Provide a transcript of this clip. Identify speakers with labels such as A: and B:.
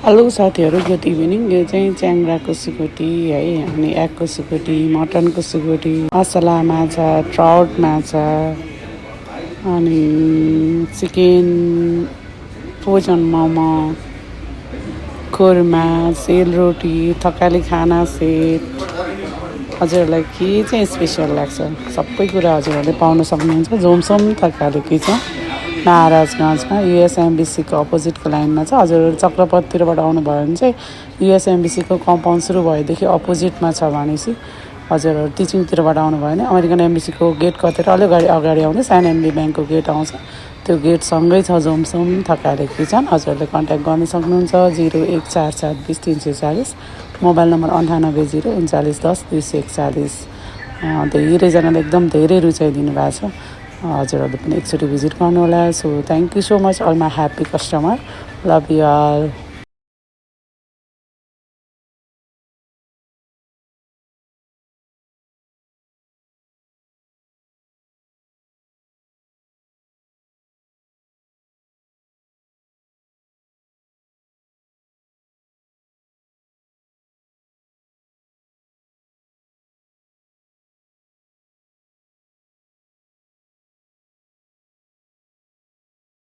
A: Hello साथीहरू, good evening. यो चाहिँ च्याङ्ग्राको सुकुटी है, अनि एगको सुकुटी, मटनको सुकुटी, मसला माछा, ट्राउट माछा, अनि चिकन, पोजन मोमो, खुर्मा, सेलरोटी, थकाली खाना सेट। हजुरहरूलाई के चाहिँ स्पेसल लाग्छ सबै कुरा हजुरहरूले पाउन सक्नुहुन्छ। जोमसोम थकाली छ, महाराजगञ्जमा युएसएमबिसीको अपोजिटको लाइनमा छ। हजुरहरू चक्रपततिरबाट आउनुभयो भने चाहिँ युएसएमबिसीको कम्पाउन्ड सुरु भएदेखि अपोजिटमा छ भनेपछि हजुरहरू टिचिङतिरबाट आउनुभयो भने अमेरिकन एम्बेसीको गेट कतेर अलि अगाडि आउँदै सानो एमबी ब्याङ्कको गेट आउँछ। त्यो गेटसँगै छ जोमसोम थकाली किचन। हजुरहरूले कन्ट्याक्ट गर्न सक्नुहुन्छ 014420 मोबाइल नम्बर 98093910 धेरैजनाले एकदम धेरै रुचाइदिनु भएको छ। हजुरहरूले पनि एकचोटि भिजिट गर्नुहोला। So thank you so much all my happy customer, love you all.